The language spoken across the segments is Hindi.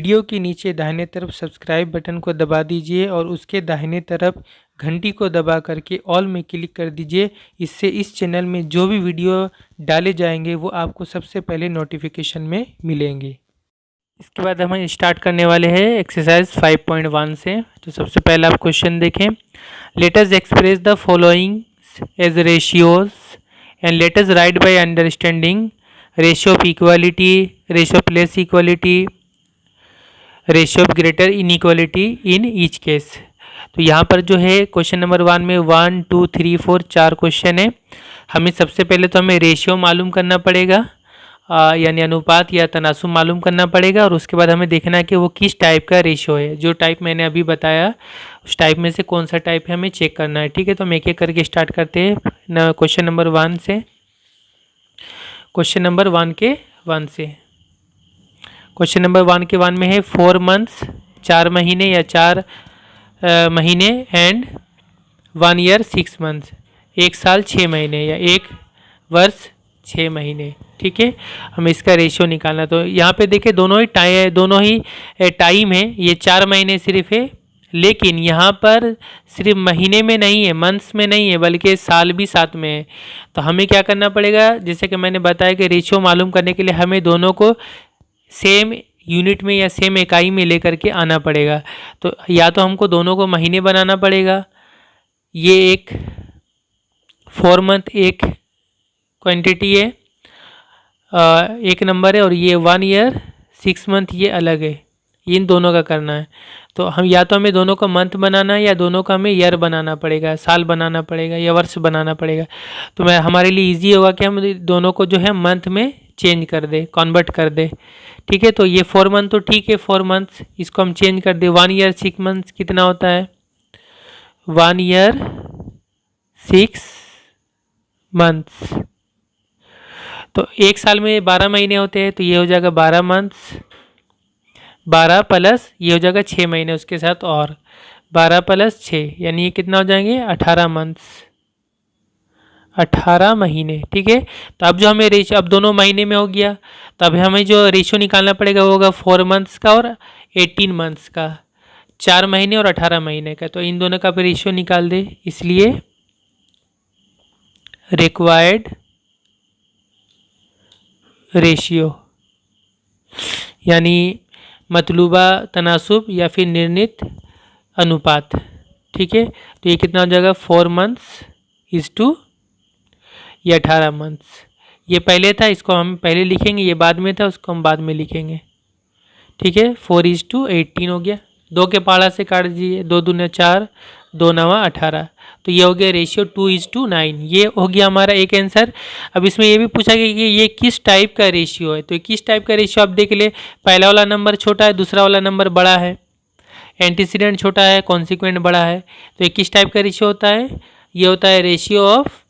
वीडियो के नीचे दाहिने तरफ सब्सक्राइब बटन को दबा दीजिए और उसके दाहिने तरफ घंटी को दबा करके ऑल में क्लिक कर दीजिए। इससे इस चैनल में जो भी वीडियो डाले जाएंगे वो आपको सबसे पहले नोटिफिकेशन में मिलेंगे। इसके बाद हम स्टार्ट करने वाले हैं एक्सरसाइज 5.1 से। तो सबसे पहले आप क्वेश्चन देखें। Let us express the following as ratios and let us write by understanding ratio of equality, ratio of less equality, ratio of greater inequality in each case. तो यहाँ पर जो है क्वेश्चन नंबर 1 में 1, 2, 3, 4 4 क्वेश्चन है। हमें सबसे पहले तो हमें रेशियो मालूम करना पड़ेगा, यानी अनुपात या तनासुब मालूम करना पड़ेगा, और उसके बाद हमें देखना है कि वो किस टाइप का रेशियो है। जो टाइप मैंने अभी बताया उस टाइप में से कौन सा टाइप है हमें चेक करना है। ठीक है, तो हम एक एक करके स्टार्ट करते हैं क्वेश्चन नंबर 1 से। क्वेश्चन नंबर 1 के 1 से क्वेश्चन नंबर 1 के 1 में है 4 मंथ्स 4 महीने या 4 महीने एंड 1 ईयर 6 मंथ्स 1 साल 6 महीने या 1 वर्ष 6 महीने। ठीक है, हमें इसका रेशियो निकालना। तो यहाँ पे देखिए दोनों ही टाइम है। ये 4 महीने सिर्फ है, लेकिन यहाँ पर सिर्फ महीने में नहीं है, मंथ्स में नहीं है, बल्कि साल भी साथ में है। तो हमें क्या करना पड़ेगा, जैसे कि मैंने बताया कि रेशियो मालूम करने के लिए हमें दोनों को सेम यूनिट में या सेम इकाई में लेकर के आना पड़ेगा। तो या तो हमको दोनों को महीने बनाना पड़ेगा। ये एक 4 मंथ एक क्वांटिटी है, एक नंबर है, और ये 1 ईयर 6 मंथ ये अलग है। इन दोनों का करना है। तो हम या तो हमें दोनों का मंथ बनाना है या दोनों का हमें ईयर बनाना पड़ेगा, साल बनाना पड़ेगा या वर्ष बनाना पड़ेगा। तो हमारे लिए इजी होगा कि हम दोनों को जो है मंथ में चेंज कर दे, कन्वर्ट कर दे। ठीक है, तो ये 4 मंथ तो ठीक है, 4 मंथ्स इसको हम चेंज कर दे। 1 ईयर 6 मंथ्स कितना होता है, 1 ईयर 6 मंथ्स। तो एक साल में 12 महीने होते हैं, तो ये हो जाएगा 12 मंथ्स, 12 प्लस ये हो जाएगा 6 महीने उसके साथ, और 12 प्लस 6 यानी ये कितना हो जाएंगे 18 मंथ्स, 18 महीने। ठीक है, तो अब जो हमें रेशियो अब दोनों महीने में हो गया, तो अब हमें जो रेशियो निकालना पड़ेगा वो होगा 4 मंथ्स का और 18 मंथ्स का, 4 महीने और 18 महीने का। तो इन दोनों का भी रेशियो निकाल दे। इसलिए रिक्वायर्ड रेशियो यानी मतलूबा तनासुब या फिर निर्णित अनुपात। ठीक है, तो ये कितना हो जाएगा 4 मंथ्स इज टू ये 18 मंथ्स। ये पहले था, इसको हम पहले लिखेंगे, ये बाद में था, उसको हम बाद में लिखेंगे। ठीक है, 4:18 हो गया। 2 के पहाड़ा से काट दीजिए, 2 दूने 4, 2 नवा 18। तो ये हो गया रेशियो 2:9। ये हो गया हमारा एक आंसर। अब इसमें ये भी पूछा गया कि ये किस टाइप का रेशियो है। तो किस टाइप का रेशियो आप देख ले, पहला वाला नंबर छोटा है, दूसरा वाला नंबर बड़ा है, एंटीसीडेंट छोटा है, कॉन्सिक्वेंट बड़ा है। तो ये किस टाइप का रेशियो होता है, ये होता है ratio of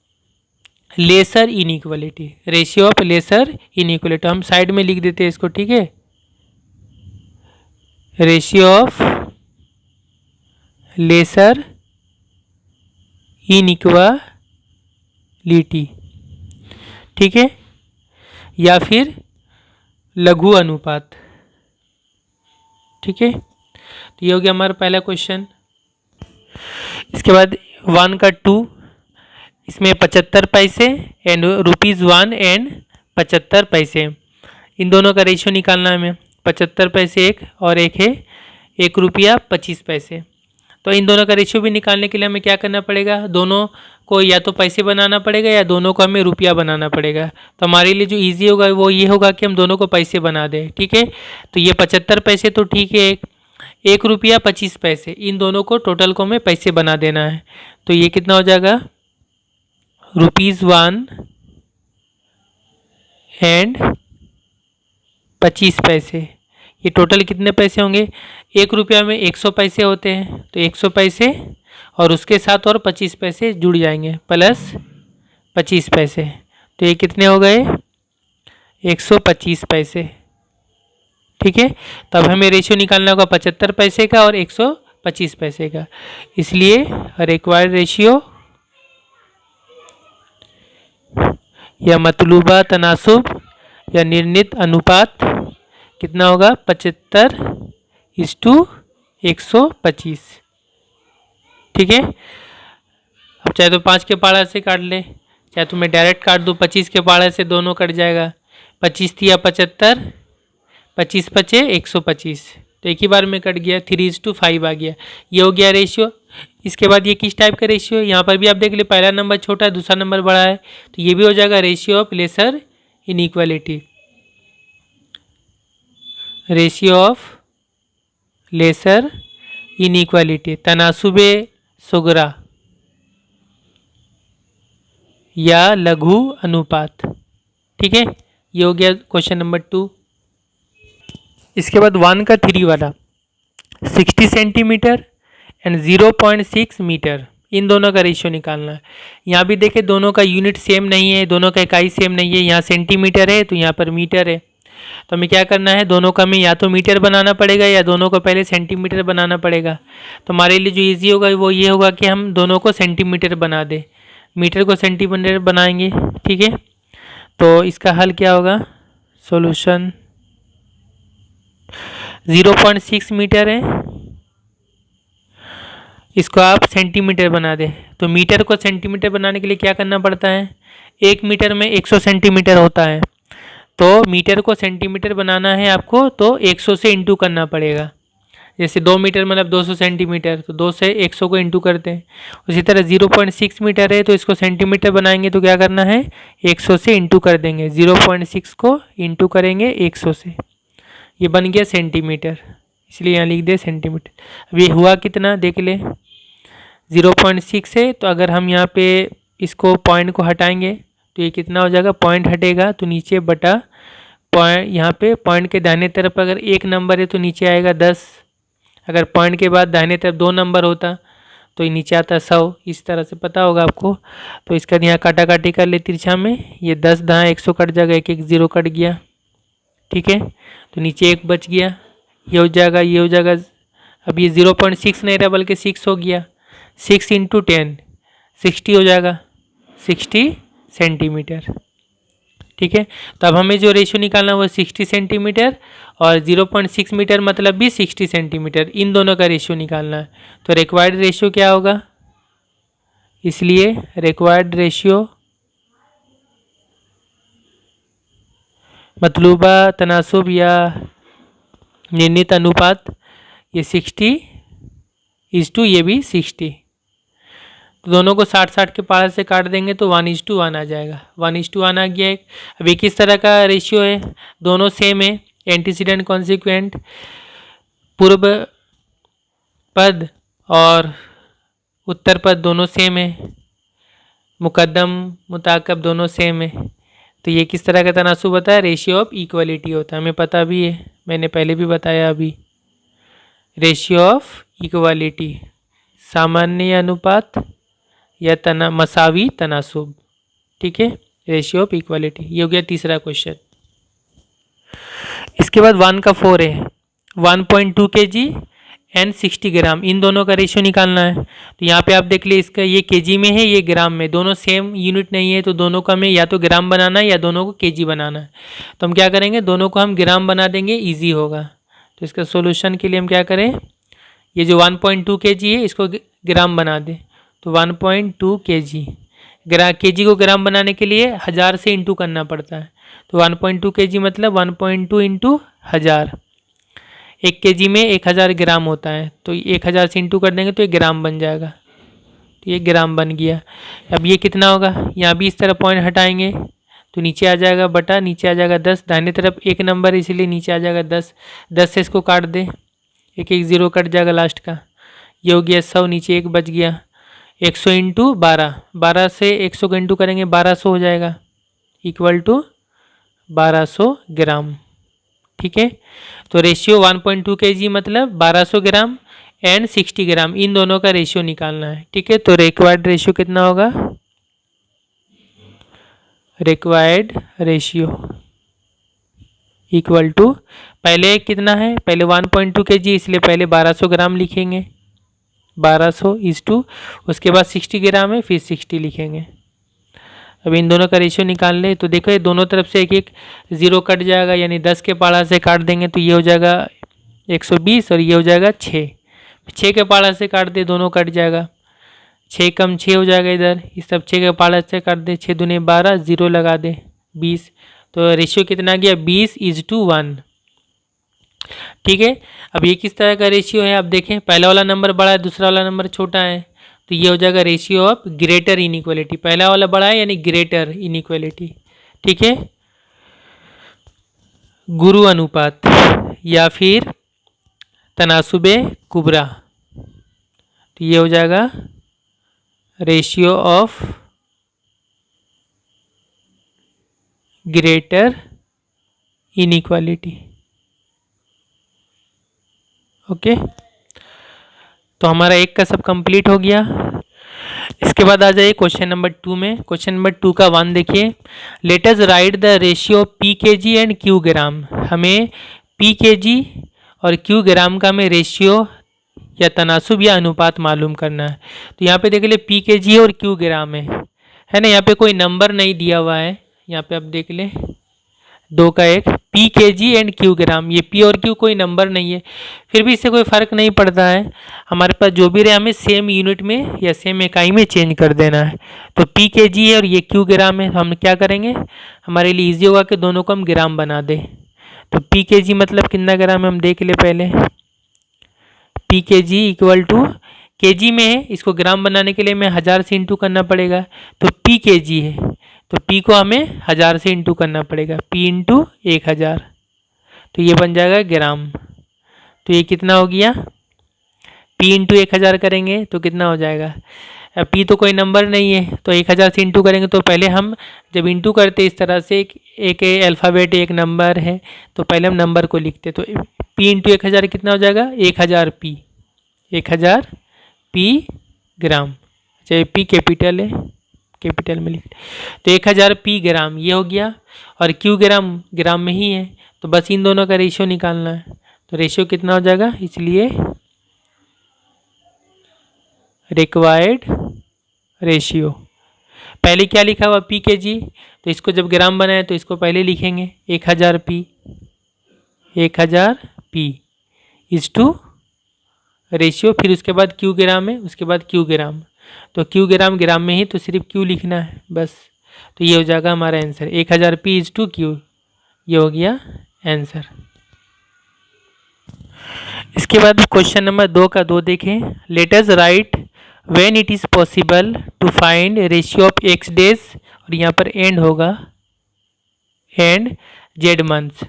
lesser inequality, ratio of lesser inequality. हम साइड में लिख देते हैं इसको। ठीक है, रेशियो ऑफ लेसर इनइक्वालिटी। ठीक है, या फिर लघु अनुपात। ठीक है, तो ये हो गया हमारा पहला क्वेश्चन। इसके बाद 1 का 2, इसमें 75 पैसे एंड ₹1 एंड 75 पैसे, इन दोनों का रेशियो निकालना है हमें। 75 पैसे एक और एक है ₹1.25। तो इन दोनों का रेशियो भी निकालने के लिए हमें क्या करना पड़ेगा, दोनों को या तो पैसे बनाना पड़ेगा या दोनों को हमें रुपया बनाना पड़ेगा। तो हमारे लिए जो इजी होगा वो ये होगा कि हम दोनों को पैसे बना दें। ठीक है, तो ये 75 पैसे तो ठीक है, ₹1.25, इन दोनों को टोटल को हमें पैसे बना देना है। तो ये कितना हो जाएगा ₹1 एंड 25 पैसे। ये टोटल कितने पैसे होंगे, 1 रुपया में 100 पैसे होते हैं, तो 100 पैसे और उसके साथ और 25 पैसे जुड़ जाएंगे प्लस 25 पैसे। तो ये कितने हो गए 125 पैसे। ठीक है, तो अब हमें रेशियो निकालना होगा 75 पैसे का और 125 पैसे का। इसलिए रिक्वायर्ड रेशियो या मतलूबा तनासुब या निर्णित अनुपात कितना होगा 75 इज टू 125। ठीक है, अब चाहे तो 5 के पाड़ा से काट ले, चाहे तो मैं डायरेक्ट काट दूँ 25 के पाड़ा से, दोनों कट जाएगा। 25 तिया 75, 25 पचे 125, तो एक ही बार में कट गया। 3:5 आ गया, ये हो गया रेशियो। इसके बाद ये किस टाइप का रेशियो है, यहाँ पर भी आप देख ले, पहला नंबर छोटा है, दूसरा नंबर बड़ा है, तो ये भी हो जाएगा ratio of lesser inequality. Ratio of lesser inequality, तनासुबे सुगरा या लघु अनुपात। ठीक है, ये हो गया क्वेश्चन नंबर 2। इसके बाद 1 का 3 वाला 60 सेंटीमीटर एंड 0.6 मीटर, इन दोनों का रेशियो निकालना है। यहाँ भी देखें दोनों का यूनिट सेम नहीं है, दोनों का इकाई सेम नहीं है, यहाँ सेंटीमीटर है तो यहाँ पर मीटर है। तो हमें क्या करना है, दोनों का हमें या तो मीटर बनाना पड़ेगा या दोनों को पहले सेंटीमीटर बनाना पड़ेगा। तो हमारे लिए जो ईजी होगा वो ये होगा कि हम दोनों को सेंटीमीटर बना दें, मीटर को सेंटीमीटर बनाएंगे। ठीक है, तो इसका हल क्या होगा, सॉल्यूशन 0.6 मीटर है, इसको आप सेंटीमीटर बना दें। तो मीटर को सेंटीमीटर बनाने के लिए क्या करना पड़ता है, 1 मीटर में 100 सेंटीमीटर होता है, तो मीटर को सेंटीमीटर बनाना है आपको तो 100 से इंटू करना पड़ेगा। जैसे 2 मीटर मतलब 200 सेंटीमीटर, तो 2 से 100 को इंटू करते हैं। उसी तरह 0.6 मीटर है तो इसको सेंटीमीटर बनाएंगे तो क्या करना है, 100 से इंटू कर देंगे, 0.6 को इंटू करेंगे 100 से, ये बन गया सेंटीमीटर, इसलिए यहाँ लिख दे सेंटीमीटर। अब ये हुआ कितना देख ले, 0.6 है, तो अगर हम यहाँ पे इसको पॉइंट को हटाएंगे तो ये कितना हो जाएगा, पॉइंट हटेगा तो नीचे बटा पॉइंट, यहाँ पे पॉइंट के दाहिने तरफ अगर 1 नंबर है तो नीचे आएगा 10, अगर पॉइंट के बाद दाहिने तरफ 2 नंबर होता तो ये नीचे आता 100, इस तरह से पता होगा आपको। तो इसका यहाँ काटा काटी कर ले तिरछा में, ये 10 दाएँ 100 कट जाएगा, 1 1 0 कट गया। ठीक है, तो नीचे 1 बच गया, ये हो जाएगा, ये हो जाएगा। अब ये 0.6 नहीं रहा बल्कि 6 हो गया, 6 × 10 60 हो जाएगा, 60 सेंटीमीटर। ठीक है, तो अब हमें जो रेशियो निकालना है वो 60 सेंटीमीटर और 0.6 मीटर मतलब भी 60 सेंटीमीटर, इन दोनों का रेशियो निकालना है। तो रिक्वायर्ड रेशियो क्या होगा, इसलिए रिक्वायर्ड रेशियो मतलूबा तनासुब या निर्णित अनुपात, ये 60:, ये भी 60, तो दोनों को 60-60 के पार से काट देंगे तो 1:1 आ जाएगा, 1:1 आ गया एक। अब ये किस तरह का रेशियो है, दोनों सेम है, एंटीसीडेंट कॉन्सिक्वेंट, पूर्व पद और उत्तर पद दोनों सेम है, मुकद्दम मुताकब दोनों सेम है। तो ये किस तरह का तनासुब होता है, रेशियो ऑफ इक्वलिटी होता है, हमें पता भी है, मैंने पहले भी बताया अभी। रेशियो ऑफ इक्वलिटी, सामान्य अनुपात या मसावी तनासुब। ठीक है, रेशियो ऑफ इक्वलिटी, ये हो गया तीसरा क्वेश्चन। इसके बाद 1 का 4 है, 1.2 kg एंड 60 ग्राम, इन दोनों का रेशियो निकालना है। तो यहाँ पे आप देख लिए, इसका ये केजी में है, ये ग्राम में, दोनों सेम यूनिट नहीं है, तो दोनों का हमें या तो ग्राम बनाना है या दोनों को केजी बनाना है। तो हम क्या करेंगे, दोनों को हम ग्राम बना देंगे, ईजी होगा। तो इसका सोल्यूशन के लिए हम क्या करें, ये जो 1.2 kg है इसको ग्राम बना दें, तो 1.2 kg, केजी को ग्राम बनाने के लिए 1000 से इंटू करना पड़ता है, तो 1.2 kg मतलब 1.2 × 1000, 1 kg में 1000 ग्राम होता है, तो 1000 से इंटू कर देंगे तो ये ग्राम बन जाएगा, तो ये ग्राम बन गया। अब ये कितना होगा, यहाँ भी इस तरह पॉइंट हटाएंगे तो नीचे आ जाएगा बटा, नीचे आ जाएगा 10, दाहिने तरफ 1 नंबर इसलिए नीचे आ जाएगा 10, 10 से इसको काट दे, 1 1 0 कट जाएगा लास्ट का, ये हो गया 100, नीचे 1 बच गया, 100 × 12, 12 से 100 का इंटू करेंगे 1200 हो जाएगा, इक्वल टू 1200 ग्राम। ठीक है, तो रेशियो 1.2 kg मतलब 1200 ग्राम एंड 60 ग्राम, इन दोनों का रेशियो निकालना है। ठीक है, तो रिक्वायर्ड रेशियो कितना होगा, रिक्वायर्ड रेशियो इक्वल टू, पहले कितना है, पहले 1.2 kg इसलिए पहले 1200 ग्राम लिखेंगे, 1200:, उसके बाद 60 ग्राम है फिर 60 लिखेंगे। अब इन दोनों का रेशियो निकाल ले, तो देखो ये दोनों तरफ से 1 1 0 कट जाएगा, यानी 10 के पाड़ा से काट देंगे तो ये हो जाएगा 120 और ये हो जाएगा 6। 6 के पहाड़ा से काट दे, दोनों कट जाएगा। 6 कम 6 हो जाएगा इधर, इस सब 6 के पहाड़ा से काट दे, 6 दूनी 12, 0 लगा दे 20। तो रेशियो कितना गया 20:1। ठीक है, अब ये किस तरह का रेशियो है आप देखें, पहला वाला नंबर बड़ा है, दूसरा वाला नंबर छोटा है, तो ये हो जाएगा रेशियो ऑफ ग्रेटर इनइक्वालिटी। पहला वाला बड़ा है यानी ग्रेटर इनइक्वालिटी। ठीक है, गुरु अनुपात या फिर तनासुबे कुबरा, तो ये हो जाएगा ratio of greater inequality. Okay, तो हमारा एक का सब कंप्लीट हो गया। इसके बाद आ जाइए क्वेश्चन नंबर 2 में। क्वेश्चन नंबर 2 का 1 देखिए, late us right the ratio P के जी एंड क्यू ग्राम। हमें पी के जी और क्यू ग्राम का हमें रेशियो या तनासुब या अनुपात मालूम करना है। तो यहाँ पे देख ले पी के जी और क्यू ग्राम है ना, यहाँ पे कोई नंबर नहीं दिया हुआ है, यहाँ पे आप देख ले 2 का 1 पी के जी एंड क्यू ग्राम, ये पी और क्यू कोई नंबर नहीं है, फिर भी इससे कोई फ़र्क नहीं पड़ता है, हमारे पास जो भी रहे हमें सेम यूनिट में या सेम इकाई में चेंज कर देना है। तो पी के जी है और ये क्यू ग्राम है, तो हम क्या करेंगे, हमारे लिए ईजी होगा कि दोनों को हम ग्राम बना दें। तो पी के जी मतलब कितना ग्राम है हम देख ले पहले, पी के जी इक्वल टू के जी में है, इसको ग्राम बनाने के लिए हमें 1000 से इंटू करना पड़ेगा, तो पी के जी है तो पी को हमें 1000 से इंटू करना पड़ेगा, पी इंटू 1000, तो ये बन जाएगा ग्राम। तो ये कितना हो गया, पी इंटू 1000 करेंगे तो कितना हो जाएगा, अब पी तो कोई नंबर नहीं है तो 1000 से इंटू करेंगे, तो पहले हम जब इंटू करते इस तरह से एक अल्फ़ाबेट एक नंबर है तो पहले हम नंबर को लिखते, तो पी इंटू 1000 कितना हो जाएगा 1000 पी, 1000 पी ग्राम। अच्छा पी कैपिटल है, कैपिटल में लिख, तो 1000 पी ग्राम ये हो गया, और क्यू ग्राम ग्राम में ही है, तो बस इन दोनों का रेशियो निकालना है। तो रेशियो कितना हो जाएगा, इसलिए रिक्वायर्ड रेशियो, पहले क्या लिखा हुआ पी के जी, तो इसको जब ग्राम बनाए तो इसको पहले लिखेंगे 1000 P, 1000 P is to ratio, फिर उसके बाद क्यू ग्राम है, उसके बाद क्यू ग्राम, तो क्यू ग्राम ग्राम में ही तो सिर्फ क्यू लिखना है बस, तो ये हो जाएगा हमारा answer 1000 P is to Q, ये हो गया आंसर। इसके बाद क्वेश्चन नंबर 2 का 2 देखें, let us write when it is possible to find ratio of X days, और यहाँ पर एंड होगा एंड जेड मंथ्स,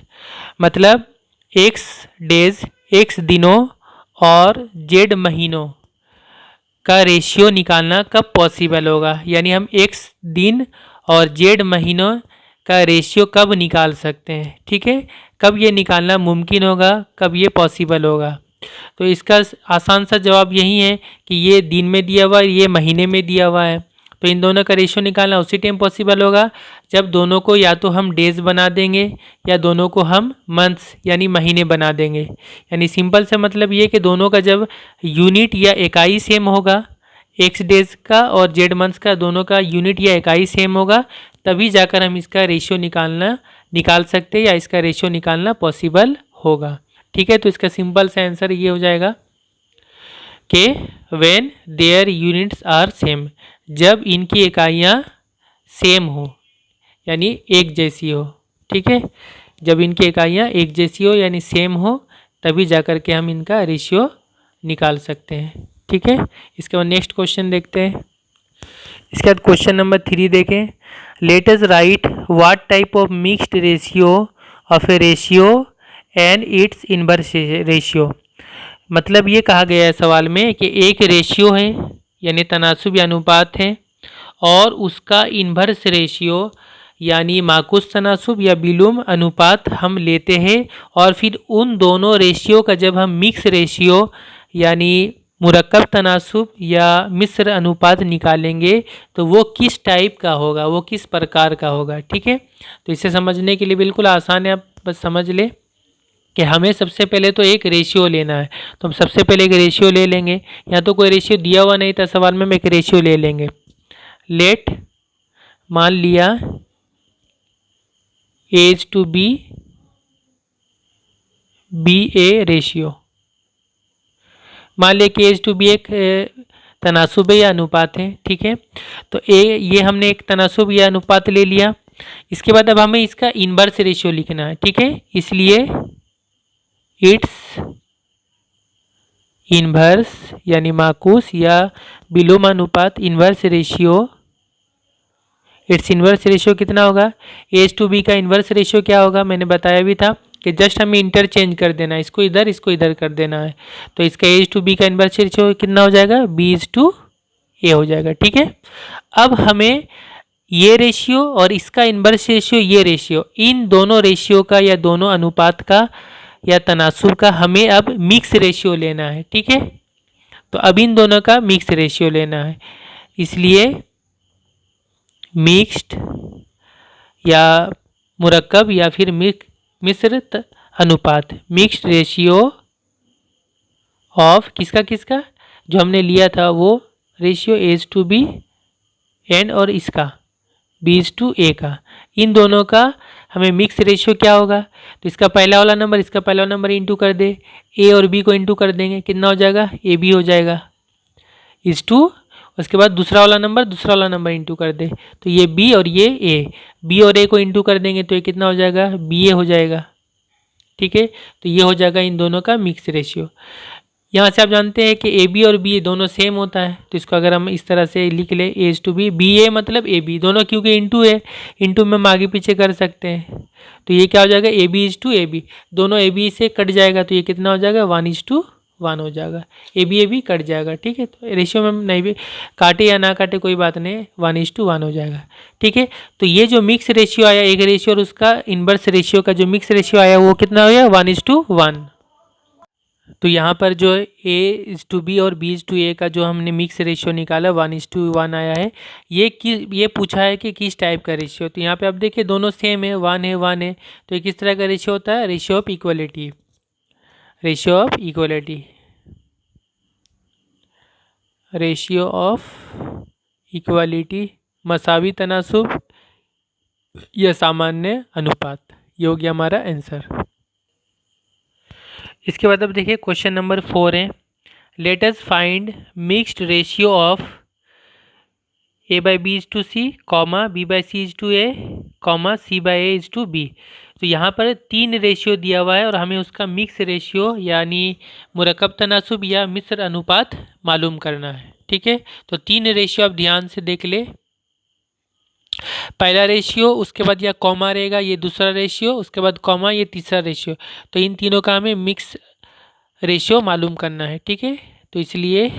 मतलब एक्स डेज एक्स दिनों और जेड महीनों का रेशियो निकालना कब पॉसिबल होगा, यानी हम एक्स दिन और जेड महीनों का रेशियो कब निकाल सकते हैं। ठीक है, कब ये निकालना मुमकिन होगा, कब ये पॉसिबल होगा। तो इसका आसान सा जवाब यही है कि ये दिन में दिया हुआ है, ये महीने में दिया हुआ है, तो इन दोनों का रेशियो निकालना उसी टाइम पॉसिबल होगा जब दोनों को या तो हम डेज बना देंगे या दोनों को हम मंथ्स यानी महीने बना देंगे। यानी सिंपल से मतलब ये कि दोनों का जब यूनिट या इकाई सेम होगा, एक्स डेज का और जेड मंथ्स का दोनों का यूनिट या इकाई सेम होगा, तभी जाकर हम इसका रेशियो निकाल सकते हैं या इसका रेशियो निकालना पॉसिबल होगा। ठीक है, तो इसका सिंपल सा आंसर ये हो जाएगा कि when their units are same, जब इनकी इकाइयाँ सेम हो यानी एक जैसी हो। ठीक है, जब इनकी इकाइयाँ एक जैसी हो यानी सेम हो, तभी जाकर के हम इनका रेशियो निकाल सकते हैं। ठीक है, इसके बाद नेक्स्ट क्वेश्चन देखते हैं। इसके बाद क्वेश्चन नंबर 3 देखें, let us right what type of mixed ratio of A ratio and it's inverse ratio, मतलब ये कहा गया है सवाल में कि एक रेशियो है यानी तनासुब या अनुपात है, और उसका इन्वर्स रेशियो यानी माकुस तनासुब या विलोम अनुपात हम लेते हैं, और फिर उन दोनों रेशियो का जब हम मिक्स रेशियो यानी मुरक्कब तनासुब या मिश्र अनुपात निकालेंगे तो वो किस टाइप का होगा, वो किस प्रकार का होगा। ठीक है, तो इसे समझने के लिए बिल्कुल आसान है, आप बस समझ ले कि हमें सबसे पहले तो एक रेशियो लेना है, तो हम सबसे पहले एक रेशियो ले लेंगे, या तो कोई रेशियो दिया हुआ नहीं था सवाल में, हम एक रेशियो ले लेंगे। लेट मान लिया as to be B a ratio. मान लिया कि एज टू बी एक तनासुब या अनुपात है, ठीक है। तो ये हमने एक तनासुब या अनुपात ले लिया। इसके बाद अब हमें इसका इन्वर्स रेशियो लिखना है, ठीक है। इसलिए इट्स इन्वर्स यानी माकूस या विलोम अनुपात inverse ratio, it's inverse ratio कितना होगा, एज टू बी का इन्वर्स रेशियो क्या होगा, मैंने बताया भी था कि जस्ट हमें इंटरचेंज कर देना है, इसको इधर कर देना है। तो इसका एज टू बी का इन्वर्स रेशियो कितना हो जाएगा, बी इज टू ए हो जाएगा, ठीक है। अब हमें ये रेशियो और इसका इन्वर्स रेशियो, ये रेशियो, इन दोनों रेशियो का या दोनों अनुपात का या तनासुब का हमें अब मिक्स रेशियो लेना है, ठीक है। तो अब इन दोनों का मिक्स रेशियो लेना है, इसलिए मिक्स्ड या मुरक्कब या फिर मिश्रित अनुपात, मिक्स्ड रेशियो ऑफ किसका जो हमने लिया था वो ratio as to be and और इसका बी इज टू ए का, इन दोनों का हमें मिक्स रेशियो क्या होगा। तो इसका पहला वाला नंबर इसका पहला वाला नंबर इंटू कर दे, ए और बी को इंटू कर देंगे, कितना हो जाएगा, ए बी हो जाएगा इज टू, उसके बाद दूसरा वाला नंबर इंटू कर दे, तो ये बी और ये ए, बी और ए को इंटू कर देंगे तो ये कितना हो जाएगा, बी ए हो जाएगा, ठीक है। तो ये हो जाएगा इन दोनों का मिक्स रेशियो। यहाँ से आप जानते हैं कि ए बी और बी दोनों सेम होता है, तो इसको अगर हम इस तरह से लिख ले एज टू बी ए मतलब ए बी, दोनों क्योंकि इंटू है, इंटू में हम आगे पीछे कर सकते हैं। तो ये क्या हो जाएगा, A B is to A B, दोनों ए बी से कट जाएगा तो ये कितना हो जाएगा, 1:1 हो जाएगा, ए बी कट जाएगा, ठीक है। तो रेशियो में हम नहीं भी काटे या ना काटे कोई बात नहीं, 1:1 हो जाएगा, ठीक है। तो ये जो मिक्स रेशियो आया एक रेशियो और उसका इन्वर्स रेशियो का जो मिक्स रेशियो आया वो कितना हो गया, 1:1। तो यहाँ पर जो ए इज टू बी और बी इज टू ए का जो हमने मिक्स रेशियो निकाला 1:1 आया है। ये पूछा है कि किस टाइप का रेशियो, तो यहाँ पे आप देखिए दोनों सेम है, 1 है। तो ये किस तरह का रेशियो होता है, ratio of equality, ratio of equality, ratio of equality, मसावी तनासुब या सामान्य अनुपात, ये हो गया हमारा आंसर। इसके बाद अब देखिए क्वेश्चन नंबर 4 है, let us find mixed ratio of A by B is to C, comma B by C is to A, comma C by A is to B. तो यहाँ पर 3 रेशियो दिया हुआ है और हमें उसका मिक्स रेशियो यानी मुरक्कब तनासुब या मिश्र अनुपात मालूम करना है, ठीक है। तो 3 रेशियो आप ध्यान से देख ले, पहला रेशियो, उसके बाद या कॉमा रहेगा, ये दूसरा रेशियो, उसके बाद कॉमा, ये तीसरा रेशियो। तो इन तीनों का हमें मिक्स रेशियो मालूम करना है, ठीक है। तो इसलिए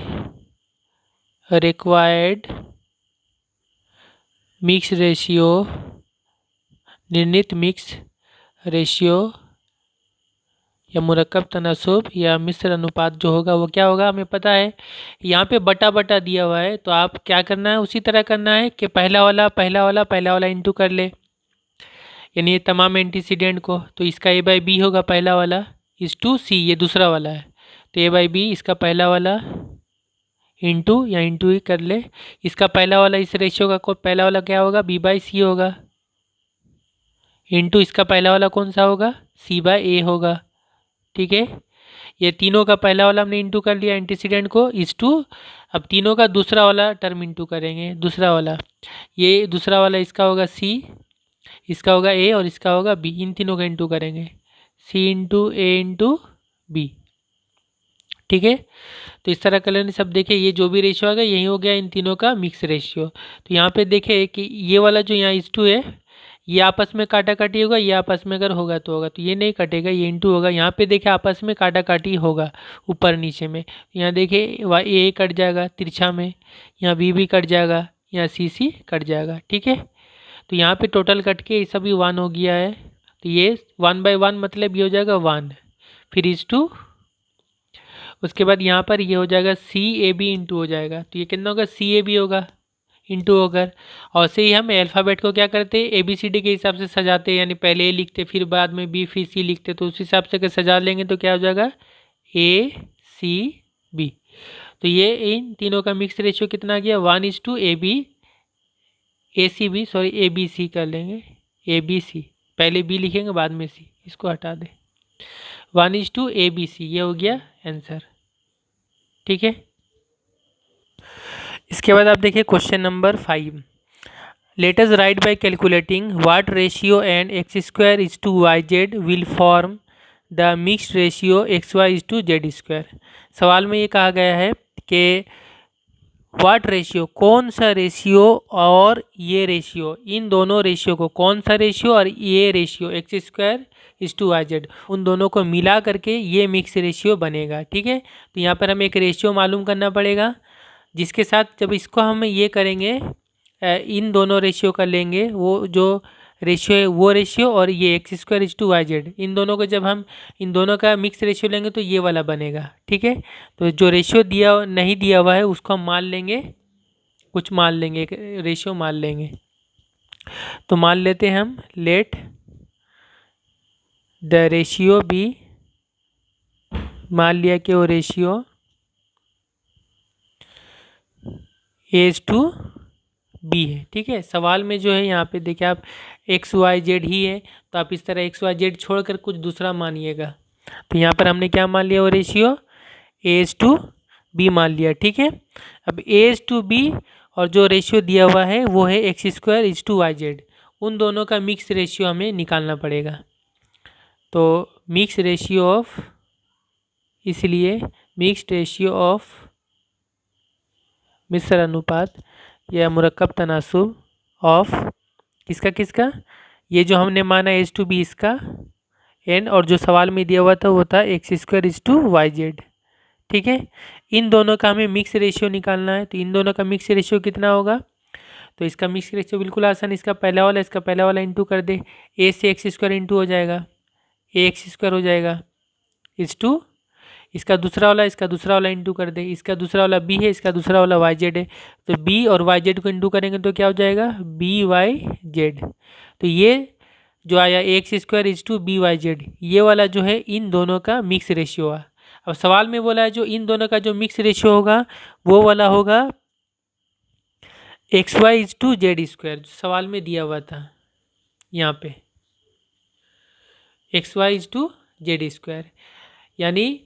रिक्वायर्ड मिक्स रेशियो, निर्णित मिक्स रेशियो या मुरक्कब तनासुब या मिश्र अनुपात जो होगा वो क्या होगा, हमें पता है यहाँ पे बटा बटा दिया हुआ है। तो आप क्या करना है, उसी तरह करना है कि पहला वाला इंटू कर ले, यानी ये तमाम एंटीसीडेंट को। तो इसका ए बाई बी होगा पहला वाला इज टू सी, ये दूसरा वाला है, तो ए बाई बी इसका पहला वाला इंटू या इंटू ही कर ले, इसका पहला वाला इस रेशियो का पहला वाला क्या होगा, बी बाई सी होगा, इंटू इसका पहला वाला कौन सा होगा, सी बाई ए होगा, ठीक है। ये तीनों का पहला वाला हमने इंटू कर लिया एंटीसीडेंट को इस टू, अब तीनों का दूसरा वाला टर्म इंटू करेंगे, दूसरा वाला, ये दूसरा वाला इसका होगा सी, इसका होगा ए और इसका होगा बी, इन तीनों का इंटू करेंगे, सी इंटू ए इंटू बी, ठीक है। तो इस तरह कर लेने सब देखिए ये जो भी रेशियो आ गया यही हो गया इन तीनों का मिक्स रेशियो। तो यहाँ पे देखें कि ये वाला जो यहाँ इस टू है ये आपस में काटा काटी होगा, ये आपस में अगर होगा तो होगा, तो ये नहीं कटेगा, ये इंटू होगा। यहाँ पे देखिए आपस में काटा काटी होगा ऊपर नीचे में, यहाँ देखिए ए कट जाएगा तिरछा में, यहाँ बी कट जाएगा, यहाँ सी कट जाएगा, ठीक है। तो यहाँ पे टोटल कट के ये सभी 1 हो गया है, तो ये 1/1 मतलब ये हो जाएगा 1, फिर इस टू, उसके बाद यहाँ पर ये हो जाएगा सी ए बी इंटू हो जाएगा, तो ये कितना होगा, सी ए बी होगा इंटू होकर। और से ही हम अल्फ़ाबेट को क्या करते हैं, ए बी सी डी के हिसाब से सजाते हैं, यानी पहले ए लिखते फिर बाद में बी फिर सी लिखते, तो उस हिसाब से अगर सजा लेंगे तो क्या हो जाएगा, ए सी बी। तो ये इन तीनों का मिक्स रेशियो कितना गया, 1:a बी सी कर लेंगे, ए बी सी, पहले बी लिखेंगे बाद में सी, इसको हटा दें, 1:ABC, ये हो गया आंसर। ठीक है, इसके बाद आप देखिए question number 5। Late us write bye calculating what ratio and x² will form the mixed ratio xy/z²। सवाल में ये कहा गया है कि व्हाट रेशियो, कौन सा रेशियो और ये रेशियो, इन दोनों रेशियो को, कौन सा रेशियो और ये रेशियो x²/z, उन दोनों को मिला करके ये मिक्स रेशियो बनेगा। ठीक है, तो यहाँ पर हमें एक रेशियो मालूम करना पड़ेगा, जिसके साथ जब इसको हम ये करेंगे, इन दोनों रेशियो का लेंगे, वो जो रेशियो है वो रेशियो और ये x²/z, इन दोनों को जब हम इन दोनों का मिक्स रेशियो लेंगे तो ये वाला बनेगा। ठीक है, तो जो रेशियो दिया नहीं दिया हुआ है उसको हम मान लेंगे, कुछ मान लेंगे, एक रेशियो मान लेंगे। तो मान लेते हैं हम, लेट द रेशियो बी, मान लिया कि वो रेशियो A/B है। ठीक है, सवाल में जो है यहाँ पे देखिए आप XYZ ही है, तो आप इस तरह XYZ छोड़कर कुछ दूसरा मानिएगा। तो यहाँ पर हमने क्या मान लिया, वो रेशियो A/B मान लिया। ठीक है, अब A/B और जो रेशियो दिया हुआ है वो है x²/YZ, उन दोनों का मिक्स रेशियो हमें निकालना पड़ेगा। तो मिक्स रेशियो ऑफ, इसलिए मिक्स्ड रेशियो ऑफ, मिश्र अनुपात या मुरक्कब तनासुब ऑफ किसका किसका, ये जो हमने माना A/B इसका, एन, और जो सवाल में दिया हुआ था वो था x²/YZ। ठीक है, इन दोनों का हमें मिक्स रेशियो निकालना है। तो इन दोनों का मिक्स रेशियो कितना होगा, तो इसका मिक्स रेशियो बिल्कुल आसान, इसका पहला वाला इंटू कर दे, a से x² इंटू हो जाएगा, ax² हो जाएगा, x2, इसका दूसरा वाला इंटू कर दे, इसका दूसरा वाला b है, इसका दूसरा वाला yz है, तो b और yz को इंटू करेंगे तो क्या हो जाएगा, byz। तो ये जो आया x²/byz, ये वाला जो है इन दोनों का मिक्स रेशियो है। अब सवाल में बोला है जो इन दोनों का जो मिक्स रेशियो होगा वो वाला होगा xy/z², जो सवाल में दिया हुआ था यहाँ पे xy/z², यानी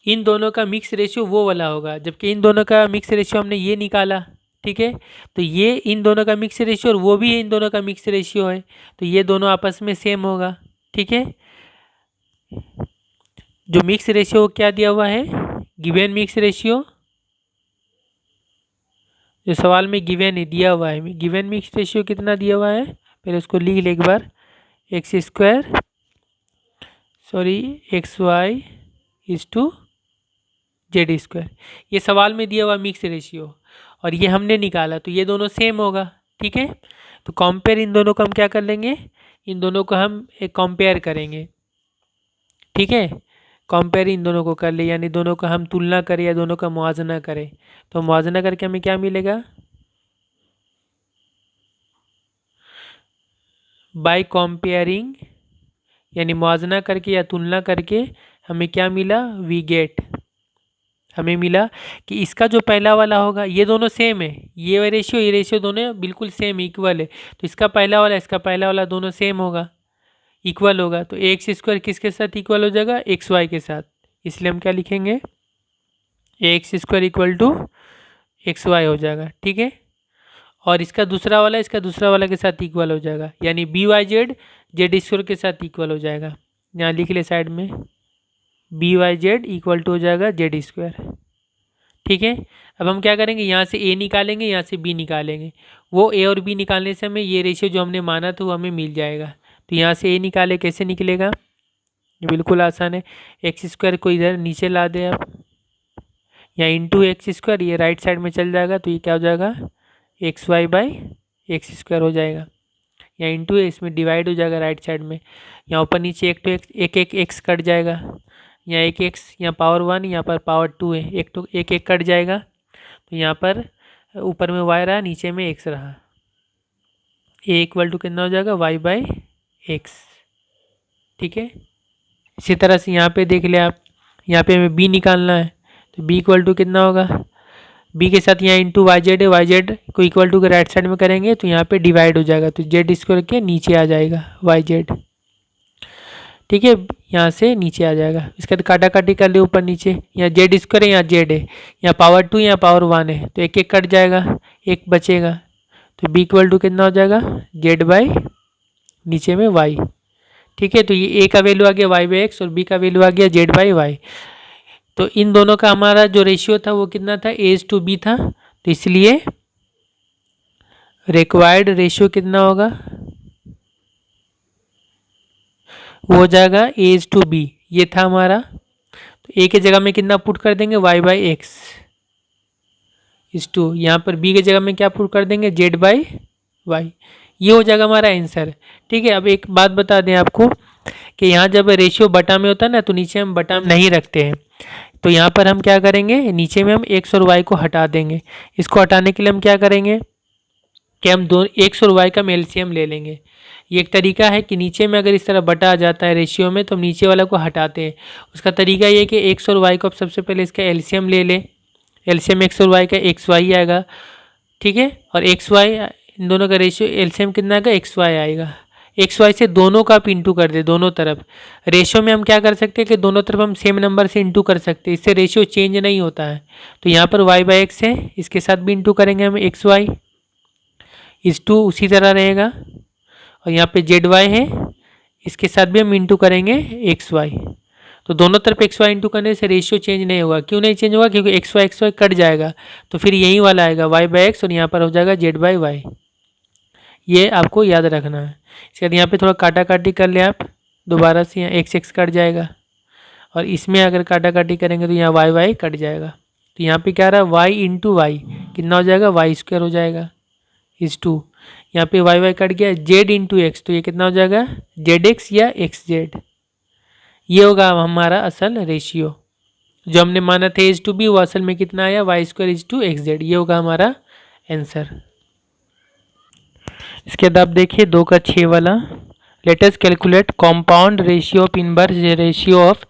इन दोनों का मिक्स रेशियो वो वाला होगा, जबकि इन दोनों का मिक्स रेशियो हमने ये निकाला। ठीक है, तो ये इन दोनों का मिक्स रेशियो और वो भी इन दोनों का मिक्स रेशियो है, तो ये दोनों आपस में सेम होगा। ठीक है, जो मिक्स रेशियो क्या दिया हुआ है, गिवन मिक्स रेशियो, जो सवाल में गिवन है, दिया हुआ है, गिवन मिक्स रेशियो कितना दिया हुआ है, पहले उसको लिख ले एक बार, xy/z², ये सवाल में दिया हुआ मिक्स रेशियो और ये हमने निकाला, तो ये दोनों सेम होगा। ठीक है, तो कंपेयर इन दोनों को हम क्या कर लेंगे, इन दोनों को हम एक कंपेयर करेंगे। ठीक है, कंपेयर इन दोनों को कर ले, यानी दोनों का हम तुलना करें या दोनों का मुआवजा करें, तो मुआवजा करके हमें क्या मिलेगा, बाय कंपेयरिंग, यानी मुआवजा करके या तुलना करके हमें क्या मिला, वी गेट, हमें मिला कि इसका जो पहला वाला होगा, ये दोनों सेम है, ये रेशियो दोनों बिल्कुल सेम इक्वल है, तो इसका पहला वाला दोनों सेम होगा, इक्वल होगा, तो ax² किसके साथ इक्वल हो जाएगा, xy के साथ, इसलिए हम क्या लिखेंगे, ax² = xy हो जाएगा। ठीक है, और इसका दूसरा वाला के साथ इक्वल हो जाएगा, यानी byz z² के साथ इक्वल हो जाएगा। यहाँ लिख ले साइड में, byz = हो जाएगा z²। ठीक है, अब हम क्या करेंगे, यहाँ से a निकालेंगे, यहाँ से b निकालेंगे, वो a और b निकालने से हमें ये रेशियो जो हमने माना था वो हमें मिल जाएगा। तो यहाँ से a निकाले, कैसे निकलेगा, ये बिल्कुल आसान है, x² को इधर नीचे ला दे आप, यहाँ इंटू x², ये राइट साइड में चल जाएगा, तो ये क्या हो जाएगा, xy/x² हो जाएगा, यहाँ इंटू है, इसमें डिवाइड हो जाएगा राइट साइड में, यहाँ ऊपर नीचे एक x कट जाएगा, यहाँ एक x, यहाँ पावर 1, यहाँ पर पावर 2 है, एक कट जाएगा, तो यहाँ पर ऊपर में y रहा, नीचे में x रहा, a = कितना हो जाएगा, y/x। ठीक है, इसी तरह से यहाँ पे देख ले आप, यहाँ पे हमें b निकालना है, तो b = कितना होगा, b के साथ यहाँ इंटू yz है, yz को इक्वल टू के राइट साइड में करेंगे तो यहाँ पे डिवाइड हो जाएगा, तो z² के नीचे आ जाएगा yz। ठीक है, यहाँ से नीचे आ जाएगा। इसके बाद काटा काटी कर ले ऊपर नीचे, यहाँ जेड स्क्वायर है, यहाँ जेड है, यहाँ पावर 2 यहाँ पावर 1 है, तो एक एक कट जाएगा, एक बचेगा। तो बी इक्वल टू कितना हो जाएगा, जेड बाई नीचे में वाई। ठीक है, तो ये ए का वैल्यू आ गया वाई बाई एक्स और बी का वैल्यू आ गया जेड बाई वाई। तो इन दोनों का हमारा जो रेशियो था वो कितना था, A:B बी था। तो इसलिए रिक्वायर्ड रेशियो कितना होगा, वो हो जाएगा A:B। ये था हमारा। तो ए के जगह में कितना पुट कर देंगे, वाई बाई एक्स इस टू, यहाँ पर बी के जगह में क्या पुट कर देंगे, जेड बाई वाई। ये हो जाएगा हमारा आंसर। ठीक है, अब एक बात बता दें आपको कि यहाँ जब रेशियो बटा में होता है ना, तो नीचे हम बटा में नहीं रखते हैं। तो यहाँ पर हम क्या करेंगे, नीचे में हम एक्स और वाई को हटा देंगे। इसको हटाने के लिए हम क्या करेंगे कि हम दो एक्स और वाई का हम एलसीएम ले लेंगे। ये एक तरीका है कि नीचे में अगर इस तरह बटा आ जाता है रेशियो में, तो हम नीचे वाला को हटाते हैं। उसका तरीका ये है कि एक्स और वाई को आप सबसे पहले इसका एलसीएम ले लें। एलसीएम एक्स और वाई का एक्स वाई आएगा। ठीक है, और एक्स वाई इन दोनों का रेशियो एलसीएम कितना आएगा, एक्स वाई आएगा। एक्स वाई से दोनों का आप इंटू कर दे, दोनों तरफ। रेशियो में हम क्या कर सकते हैं कि दोनों तरफ हम सेम नंबर से इंटू कर सकते हैं, इससे रेशियो चेंज नहीं होता है। तो यहाँ पर वाई बाई एक्स है, इसके साथ भी इंटू करेंगे हम एक्स वाई, इस टू उसी तरह रहेगा। और यहाँ पे जेड वाई है, इसके साथ भी हम इंटू करेंगे एक्स वाई। तो दोनों तरफ एक्स वाई इंटू करने से रेशियो चेंज नहीं होगा। क्यों नहीं चेंज होगा, क्योंकि एक्स वाई कट जाएगा, तो फिर यही वाला आएगा वाई बाई एक्स और यहाँ पर हो जाएगा जेड बाई वाई। ये आपको याद रखना है। इसके बाद यहाँ पे थोड़ा काटा काटी कर ले आप, दोबारा से यहाँ एक्स कट जाएगा और इसमें अगर काटा काटी करेंगे तो यहाँ वाई वाई कट जाएगा। तो यहाँ पे क्या रहा, वाई इंटू वाई कितना हो जाएगा, वाई स्क्वायर हो जाएगा इस टू। यहाँ पे वाई वाई कट गया, जेड इंटू एक्स, तो ये कितना हो जाएगा, जेड एक्स या एक्स जेड। ये होगा हमारा असल रेशियो। जो हमने माना था A:B वो असल में कितना आया, Y square is to X Z. ये होगा हमारा आंसर। इसके बाद आप देखिए 2 का 6 वाला, let us calculate compound ratio of inverse ratio of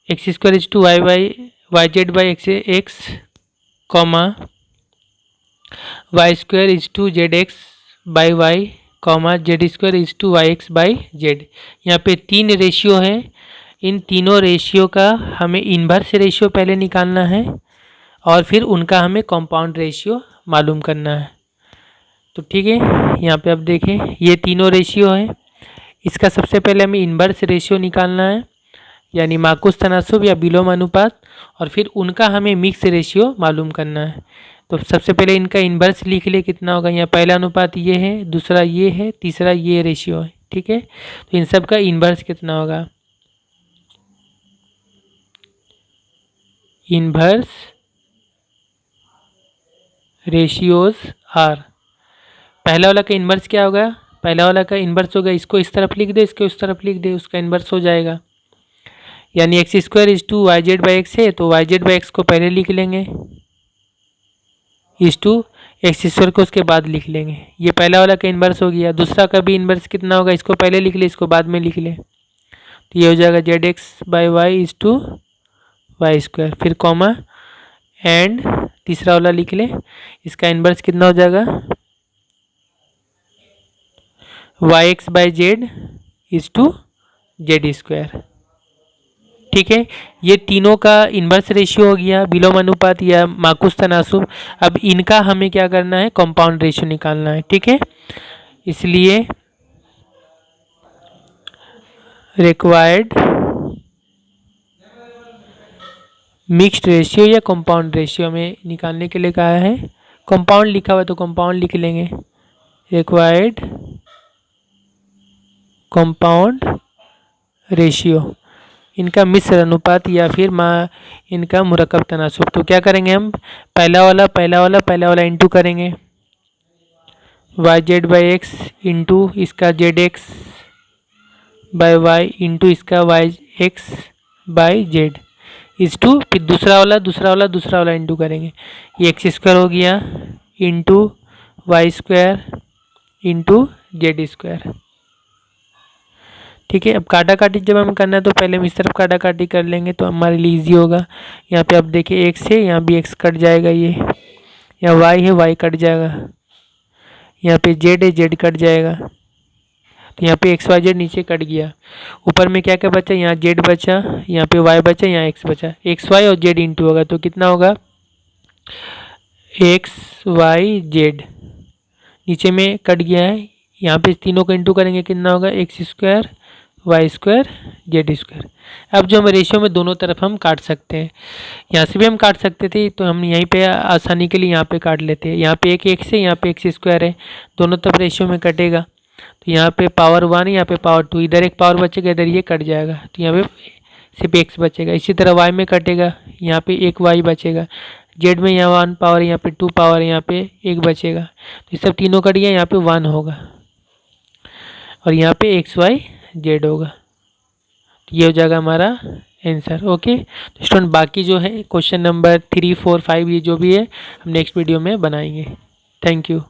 X square is to Y by Y Z by X comma Y square is to Z x by Y comma Z square is to Y x by Z. यहाँ पे 3 रेशियो है। इन तीनों रेशियो का हमें इन्वर्स रेशियो पहले निकालना है और फिर उनका हमें कंपाउंड रेशियो मालूम करना है। तो ठीक है, यहाँ पे आप देखें ये तीनों रेशियो है। इसका सबसे पहले हमें इन्वर्स रेशियो निकालना है, यानी माकुस तनासुब या विलोम अनुपात, और फिर उनका हमें मिक्स रेशियो मालूम करना है। तो सबसे पहले इनका इन्वर्स लिख ले, कितना होगा, यहाँ पहला अनुपात ये है, दूसरा ये है, तीसरा ये रेशियो है। ठीक है, तो इन सब का इन्वर्स कितना होगा, इन्वर्स रेशियोज आर, पहला वाला का इन्वर्स क्या होगा, पहला वाला का इन्वर्स होगा, इसको इस तरफ लिख दे, इसको इस तरफ लिख दे, उसका इन्वर्स हो जाएगा। यानी X square is to Y Z by X है, तो वाई जेड बाई एक्स को पहले लिख लेंगे, इज टू एक्स स्क्वायर को उसके बाद लिख लेंगे। ये पहला वाला का इन्वर्स हो गया। दूसरा का भी इन्वर्स कितना होगा, इसको पहले लिख ले, इसको बाद में लिख ले, तो ये हो जाएगा Z x by Y is to Y square, फिर कॉमा एंड तीसरा वाला लिख ले, इसका इन्वर्स कितना हो जाएगा, Y x by Z is to Z square. ठीक है, ये तीनों का इन्वर्स रेशियो हो गया, विलोम अनुपात या माकुस तनासुब। अब इनका हमें क्या करना है, कंपाउंड रेशियो निकालना है। ठीक है, इसलिए रिक्वायर्ड मिक्स्ड रेशियो या कंपाउंड रेशियो में निकालने के लिए कहा है। कंपाउंड लिखा हुआ तो कंपाउंड लिख लेंगे, रिक्वायर्ड कंपाउंड रेशियो, इनका मिश्र अनुपात या फिर इनका मुरक्कब तनासुब। तो क्या करेंगे हम, पहला वाला इंटू करेंगे, y Z by x into इसका z x by y into इसका वाई एक्स बाई जेड इस टू, फिर दूसरा वाला इंटू करेंगे, ये एक्स स्क्वायर हो गया into Y square into Z square. ठीक है, अब काटा काटी जब हम करना है तो पहले हम इस तरफ काटा काटी कर लेंगे तो हमारे लिए इजी होगा। यहाँ पे आप देखिए एक्स है, यहाँ भी एक्स कट जाएगा, ये यहाँ वाई है, वाई कट जाएगा, यहाँ पे जेड है, जेड कट जाएगा। तो यहाँ पे एक्स वाई जेड नीचे कट गया। ऊपर में क्या क्या बचा, यहाँ जेड बचा, यहाँ पे वाई बचा, यहाँ एक्स बचा। एक्स वाई और जेड इंटू होगा तो कितना होगा, एक्स वाई जेड नीचे में कट गया है। यहाँ पे तीनों को इंटू करेंगे कितना होगा, X square Y square Z square. अब जो हम रेशियो में दोनों तरफ हम काट सकते हैं, यहाँ से भी हम काट सकते थे तो हम यहीं पे आसानी के लिए यहाँ पे काट लेते हैं। यहाँ पे एक एक्स है, यहाँ पे एक्स स्क्वायर है, दोनों तरफ रेशियो में कटेगा तो यहाँ पे पावर 1 यहाँ पे पावर 2, इधर एक पावर बचेगा, इधर ये कट जाएगा तो यहाँ पे सिर्फ एक्स बचेगा। इसी तरह वाई में कटेगा, यहाँ पे एक वाई बचेगा। जेड में यहाँ 1 पावर, यहाँ पे 2 पावर, यहाँ पे एक बचेगा तो ये सब तीनों कट गया, यहाँ पे 1 होगा और यहाँ पे एक्स वाई जेड होगा। ये हो जाएगा हमारा आंसर। ओके, तो स्टूडेंट बाकी जो है क्वेश्चन नंबर 3, 4, 5 ये जो भी है हम नेक्स्ट वीडियो में बनाएंगे। Thank you.